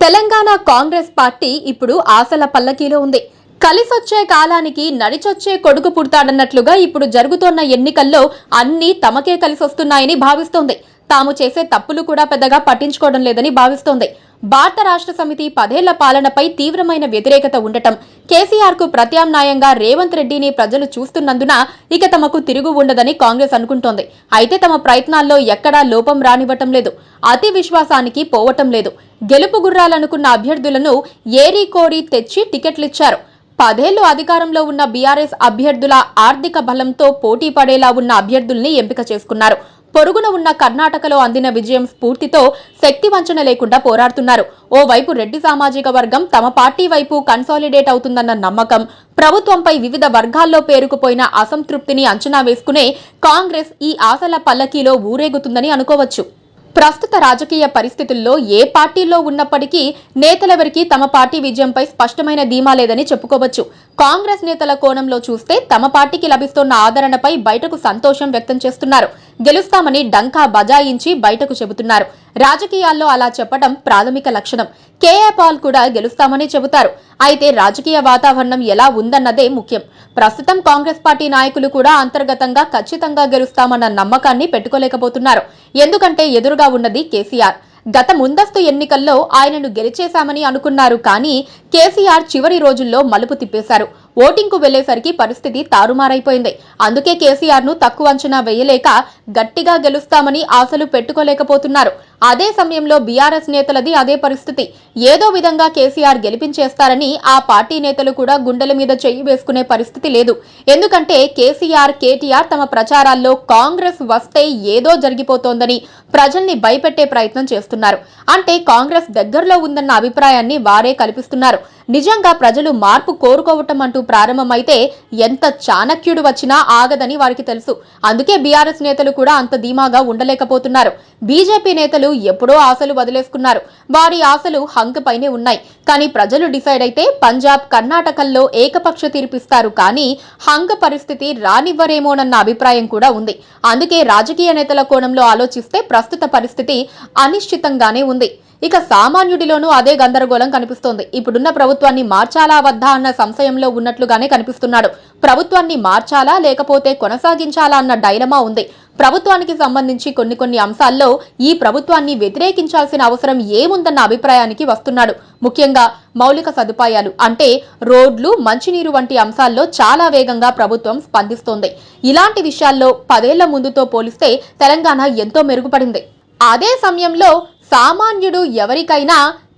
Telangana Congress party ఇప్పుడు ఆశల పల్లకీలో ఉంది. కలిసొచ్చే కాలానికి నడిచొచ్చే కొడుకు పుడతాడన్నట్లుగా ఇప్పుడు జరుగుతోన్న ఎన్నికల్లో అన్నీ తమకే కలిసొస్తున్నాయని భావిస్తోంది. తాము చేసే తప్పులు కూడా పెద్దగా పట్టించుకోవడం లేదని భావిస్తోంది. భారత రాష్ట్ర సమితి 10 ఏళ్ల పాలనపై తీవ్రమైన వ్యతిరేకత ఉండటం, కేసీఆర్ కు ప్రత్యామ్నాయంగా రేవంత్ రెడ్డిని ప్రజలు చూస్తున్నందున ఇక తమకు తిరుగు ఉండదని కాంగ్రెస్ అనుకుంటోంది. అయితే తమ ప్రయత్నాల్లో ఎక్కడా లోపం రానివ్వటం లేదు. అతి విశ్వాసానికి పోవటం లేదు. గెలుపు గుర్రాలనుకున్న అభ్యర్థులను ఏరి కోరి తెచ్చి టికెట్లిచ్చారు. 10 ఏళ్లు అధికారంలో ఉన్న బీఆర్ఎస్ అభ్యర్థుల ఆర్థిక బలంతో పోటీ పడేలా ఉన్న అభ్యర్థుల్ని ఎంపిక చేసుకున్నారు. పొరుగున ఉన్న కర్ణాటకలో అందిన విజయం స్ఫూర్తితో శక్తి వంచన లేకుండా పోరాడుతున్నారు. ఓవైపు రెడ్డి సామాజిక వర్గం తమ పార్టీ వైపు కన్సాలిడేట్ అవుతుందన్న నమ్మకం, ప్రభుత్వంపై వివిధ వర్గాల్లో పేరుకుపోయిన అసంతృప్తిని అంచనా వేసుకునే కాంగ్రెస్ ఈ ఆశల పల్లకీలో ఊరేగుతుందని అనుకోవచ్చు. ప్రస్తుత రాజకీయ పరిస్థితుల్లో ఏ పార్టీలో ఉన్నప్పటికీ నేతలెవరికీ తమ పార్టీ విజయంపై స్పష్టమైన ధీమా లేదని చెప్పుకోవచ్చు. కాంగ్రెస్ నేతల కోణంలో చూస్తే తమ పార్టీకి లభిస్తున్న ఆదరణపై బయటకు సంతోషం వ్యక్తం చేస్తున్నారు. గెలుస్తామని డంకా బజాయించి బయటకు చెబుతున్నారు. రాజకీయాల్లో అలా చెప్పడం ప్రాథమిక లక్షణం. కేఏ పాల్ కూడా గెలుస్తామని చెబుతారు. అయితే రాజకీయ వాతావరణం ఎలా ఉందన్నదే ముఖ్యం. ప్రస్తుతం కాంగ్రెస్ పార్టీ నాయకులు కూడా అంతర్గతంగా ఖచ్చితంగా గెలుస్తామన్న నమ్మకాన్ని పెట్టుకోలేకపోతున్నారు. ఎందుకంటే ఎదురుగా ఉన్నది కేసీఆర్. గత ముందస్తు ఎన్నికల్లో ఆయనను గెలిచేశామని అనుకున్నారు. కానీ కేసీఆర్ చివరి రోజుల్లో మలుపు తిప్పేశారు. ఓటింగ్కు వెళ్లేసరికి పరిస్థితి తారుమారైపోయింది. అందుకే కేసీఆర్ ను తక్కువ అంచనా వేయలేక గట్టిగా గెలుస్తామని ఆశలు పెట్టుకోలేకపోతున్నారు. అదే సమయంలో బీఆర్ఎస్ నేతలది అదే పరిస్థితి. ఏదో విధంగా కేసీఆర్ గెలిపించేస్తారని ఆ పార్టీ నేతలు కూడా గుండెల మీద చెయ్యి వేసుకునే పరిస్థితి లేదు. ఎందుకంటే కేసీఆర్, కేటీఆర్ తమ ప్రచారాల్లో కాంగ్రెస్ వస్తే ఏదో జరిగిపోతోందని ప్రజల్ని భయపెట్టే ప్రయత్నం చేస్తున్నారు. అంటే కాంగ్రెస్ దగ్గరలో ఉందన్న అభిప్రాయాన్ని వారే కల్పిస్తున్నారు. నిజంగా ప్రజలు మార్పు కోరుకోవటం అంటూ ప్రారంభమైతే ఎంత చాణక్యుడు వచ్చినా ఆగదని వారికి తెలుసు. అందుకే బీఆర్ఎస్ నేతలు కూడా అంత ధీమాగా ఉండలేకపోతున్నారు. బీజేపీ నేతలు ఎప్పుడో ఆశలు వదిలేసుకున్నారు. వారి ఆశలు హంక్ పైనే ఉన్నాయి. కానీ ప్రజలు డిసైడ్ అయితే పంజాబ్, కర్ణాటకల్లో ఏకపక్ష తీర్పిస్తారు. కానీ హంక్ పరిస్థితి రానివ్వరేమోనన్న అభిప్రాయం కూడా ఉంది. అందుకే రాజకీయ నేతల కోణంలో ఆలోచిస్తే ప్రస్తుత పరిస్థితి అనిశ్చితంగానే ఉంది. ఇక సామాన్యుడిలోనూ అదే గందరగోళం కనిపిస్తోంది. ఇప్పుడున్న ప్రభుత్వాన్ని మార్చాలా వద్దా అన్న సంశయంలో ఉన్నట్లుగానే కనిపిస్తున్నాడు. ప్రభుత్వాన్ని మార్చాలా లేకపోతే కొనసాగించాలా అన్న డైలమా ఉంది. ప్రభుత్వానికి సంబంధించి కొన్ని అంశాల్లో ఈ ప్రభుత్వాన్ని వ్యతిరేకించాల్సిన అవసరం ఏముందన్న అభిప్రాయానికి వస్తున్నాడు. ముఖ్యంగా మౌలిక సదుపాయాలు అంటే రోడ్లు, మంచినీరు వంటి అంశాల్లో చాలా వేగంగా ప్రభుత్వం స్పందిస్తోంది. ఇలాంటి విషయాల్లో 10 ఏళ్ల ముందుతో పోలిస్తే తెలంగాణ ఎంతో మెరుగుపడింది. అదే సమయంలో సామాన్యుడు ఎవరికైనా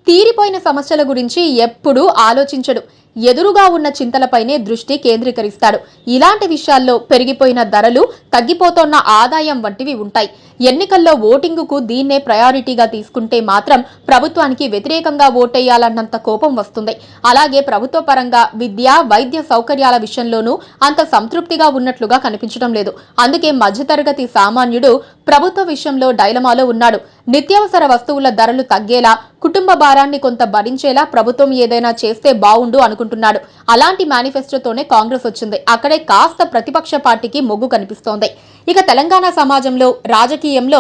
తీరిపోయిన సమస్యల గురించి ఎప్పుడూ ఆలోచించడు. ఎదురుగా ఉన్న చింతలపైనే దృష్టి కేంద్రీకరిస్తాడు. ఇలాంటి విషయాల్లో పెరిగిపోయిన ధరలు, తగ్గిపోతున్న ఆదాయం వంటివి ఉంటాయి. ఎన్నికల్లో ఓటింగుకు దీన్నే ప్రయారిటీగా తీసుకుంటే మాత్రం ప్రభుత్వానికి వ్యతిరేకంగా ఓటేయాలన్నంత కోపం వస్తుంది. అలాగే ప్రభుత్వ పరంగా విద్య, వైద్య సౌకర్యాల విషయంలోనూ అంత సంతృప్తిగా ఉన్నట్లుగా కనిపించడం లేదు. అందుకే మధ్యతరగతి సామాన్యుడు ప్రభుత్వ విషయంలో డైలమాలో ఉన్నాడు. నిత్యావసర వస్తువుల ధరలు తగ్గేలా, కుటుంబ భారాన్ని కొంత భరించేలా ప్రభుత్వం ఏదైనా చేస్తే బావుండు అనుకుంటున్నాడు. అలాంటి మేనిఫెస్టోతోనే కాంగ్రెస్ వచ్చింది. అక్కడే కాస్త ప్రతిపక్ష పార్టీకి మొగ్గు కనిపిస్తోంది. ఇక తెలంగాణ సమాజంలో, రాజకీయంలో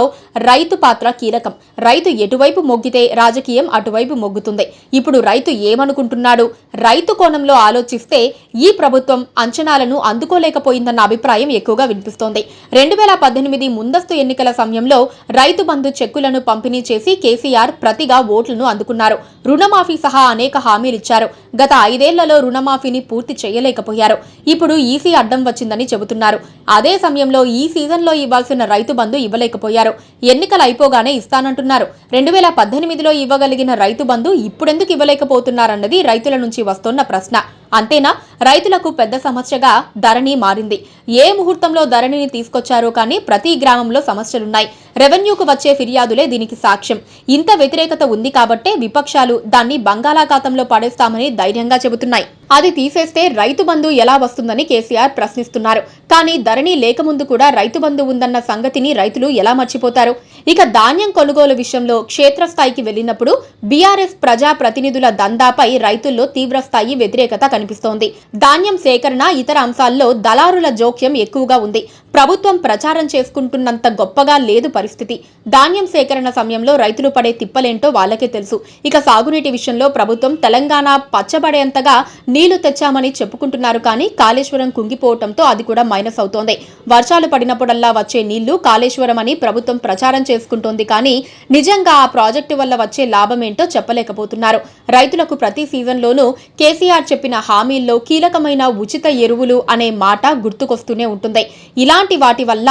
రైతు పాత్ర కీలకం. రైతు ఎటువైపు మొగ్గితే రాజకీయం అటువైపు మొగ్గుతుంది. ఇప్పుడు రైతు ఏమనుకుంటున్నాడు? రైతు కోణంలో ఆలోచిస్తే ఈ ప్రభుత్వం అంచనాలను అందుకోలేకపోయిందన్న అభిప్రాయం ఎక్కువగా వినిపిస్తోంది. 2018 ముందస్తు ఎన్నికల సమయంలో రైతు బంధు చెక్కులను పంపిణీ చేసి కేసీఆర్ ప్రతిగా ఓట్లను అందుకున్నారు. రుణమాఫీ సహా అనేక హామీలిచ్చారు. గత 5 ఏళ్లలో రుణమాఫీని పూర్తి చేయలేకపోయారు. ఇప్పుడు ఈసీ అడ్డం వచ్చిందని చెబుతున్నారు. అదే సమయంలో ఈ సీజన్లో ఇవ్వాల్సిన రైతు బంధు ఇవ్వలేకపోయారు. ఎన్నికలు అయిపోగానే ఇస్తానంటున్నారు. 2018లో ఇవ్వగలిగిన రైతు బంధు ఇప్పుడెందుకు ఇవ్వలేకపోతున్నారన్నది రైతుల నుంచి వస్తోన్న ప్రశ్న. అంతేనా? రైతులకు పెద్ద సమస్యగా ధరణి మారింది. ఏ ముహూర్తంలో ధరణిని తీసుకొచ్చారో కానీ ప్రతి గ్రామంలో సమస్యలున్నాయి. రెవెన్యూకు వచ్చే ఫిర్యాదులే దీనికి సాక్ష్యం. ఇంత వ్యతిరేకత ఉంది కాబట్టే విపక్షాలు దాన్ని బంగాళాఖాతంలో పడేస్తామని ధైర్యంగా చెబుతున్నాయి. అది తీసేస్తే రైతు బంధు ఎలా వస్తుందని కేసీఆర్ ప్రశ్నిస్తున్నారు. కానీ ధరణి లేకముందు కూడా రైతు బంధు ఉందన్న సంగతిని రైతులు ఎలా మర్చిపోతారు? ఇక ధాన్యం కొనుగోలు విషయంలో క్షేత్రస్థాయికి వెళ్లినప్పుడు బీఆర్ఎస్ ప్రజా ప్రతినిధుల దందాపై రైతుల్లో తీవ్రస్థాయి వ్యతిరేకత కనిపిస్తోంది. ధాన్యం సేకరణ, ఇతర అంశాల్లో దళారుల జోక్యం ఎక్కువగా ఉంది. ప్రభుత్వం ప్రచారం చేసుకుంటున్నంత గొప్పగా లేదు పరిస్థితి. ధాన్యం సేకరణ సమయంలో రైతులు పడే తిప్పలేంటో వాళ్ళకే తెలుసు. ఇక సాగునీటి విషయంలో ప్రభుత్వం తెలంగాణ పచ్చబడేంతగా నీళ్లు తెచ్చామని చెప్పుకుంటున్నారు, కానీ కాళేశ్వరం కుంగిపోవడంతో అది కూడా మైనస్ అవుతోంది. వర్షాలు పడినప్పుడల్లా వచ్చే నీళ్లు కాళేశ్వరం అని ప్రభుత్వం ప్రచారం చేసుకుంటోంది, కానీ నిజంగా ఆ ప్రాజెక్టు వల్ల వచ్చే లాభమేంటో చెప్పలేకపోతున్నారు. రైతులకు ప్రతి సీజన్లోనూ కేసీఆర్ చెప్పిన హామీల్లో కీలకమైన ఉచిత ఎరువులు అనే మాట గుర్తుకొస్తూనే ఉంటుంది. ఇలాంటి వాటి వల్ల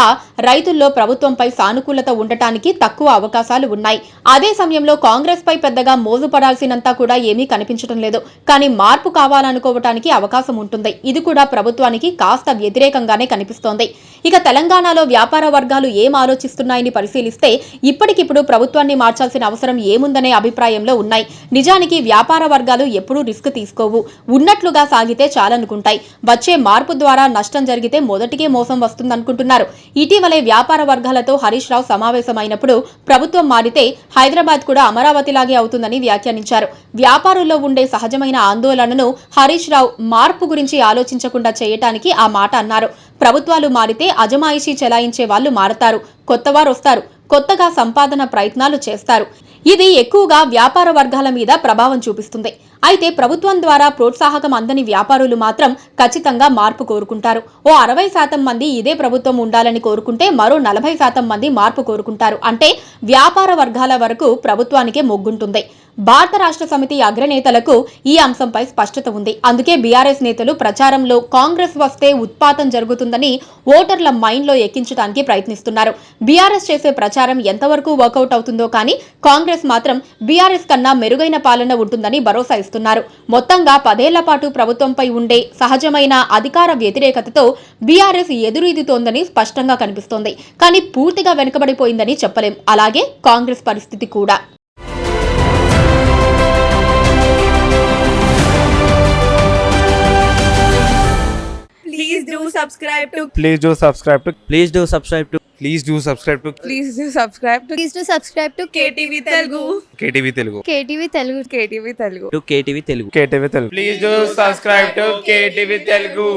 రైతుల్లో ప్రభుత్వంపై సానుకూలత ఉండటానికి తక్కువ అవకాశాలు ఉన్నాయి. అదే సమయంలో కాంగ్రెస్ పై పెద్దగా మోజుపడాల్సినంత కూడా ఏమీ కనిపించడం లేదు, కానీ మార్పు కావాలనుకోవటానికి అవకాశం ఉంటుంది. ఇది కూడా ప్రభుత్వానికి కాస్త వ్యతిరేకంగానే కనిపిస్తోంది. ఇక తెలంగాణలో వ్యాపార వర్గాలు ఏం ఆలోచిస్తున్నాయని పరిశీలిస్తే ఇప్పటికిప్పుడు ప్రభుత్వాన్ని మార్చాల్సిన అవసరం ఏముందనే అభిప్రాయంలో ఉన్నాయి. నిజానికి వ్యాపార వర్గాలు ఎప్పుడూ రిస్క్ తీసుకోవు, ఉన్నట్లుగా సాగితే చాలనుకుంటాయి. వచ్చే మార్పు ద్వారా నష్టం జరిగితే మొదటికే మోసం వస్తుందనుకుంటున్నారు. ఇటీవలే వ్యాపార వర్గాలతో హరీష్ రావు సమావేశమైనప్పుడు ప్రభుత్వం మారితే హైదరాబాద్ కూడా అమరావతిలాగే అవుతుందని వ్యాఖ్యానించారు. వ్యాపారుల్లో ఉండే సహజమైన ఆందోళనను హరీష్ రావు మార్పు గురించి ఆలోచించకుండా చేయటానికి ఆ మాట అన్నారు. ప్రభుత్వాలు మారితే అజమాయిషీ చెలాయించే వాళ్లు మారతారు, కొత్తవారు వస్తారు, కొత్తగా సంపాదన ప్రయత్నాలు చేస్తారు. ఇది ఎక్కువగా వ్యాపార వర్గాల మీద ప్రభావం చూపిస్తుంది. అయితే ప్రభుత్వం ద్వారా ప్రోత్సాహకం అందని వ్యాపారులు మాత్రం ఖచ్చితంగా మార్పు కోరుకుంటారు. ఓ 60% మంది ఇదే ప్రభుత్వం ఉండాలని కోరుకుంటే మరో 40% మంది మార్పు కోరుకుంటారు. అంటే వ్యాపార వర్గాల వరకు ప్రభుత్వానికే మొగ్గుంటుంది. భారత రాష్ట్ర సమితి అగ్రనేతలకు ఈ అంశంపై స్పష్టత ఉంది. అందుకే బీఆర్ఎస్ నేతలు ప్రచారంలో కాంగ్రెస్ వస్తే ఉత్పాతం జరుగుతుందని ఓటర్ల మైండ్లో ఎక్కించడానికి ప్రయత్నిస్తున్నారు. బీఆర్ఎస్ చేసే ప్రచారం ఎంతవరకు వర్కౌట్ అవుతుందో కానీ కాంగ్రెస్ మాత్రం బీఆర్ఎస్ కన్నా మెరుగైన పాలన ఉంటుందని భరోసా ఇస్తున్నారు. మొత్తంగా 10 ఏళ్ల పాటు ప్రభుత్వంపై ఉండే సహజమైన అధికార వ్యతిరేకతతో బీఆర్ఎస్ ఎదురీదుతోందని స్పష్టంగా కనిపిస్తోంది. కానీ పూర్తిగా వెనుకబడిపోయిందని చెప్పలేం. అలాగే కాంగ్రెస్ పరిస్థితి కూడా. Please do subscribe to. Please do subscribe to. Please do subscribe to. Please do subscribe to. Please do subscribe to. Please do subscribe to KTV Telugu. KTV Telugu. KTV Telugu. KTV Telugu. KTV Telugu. KTV Telugu. Please do subscribe to KTV Telugu.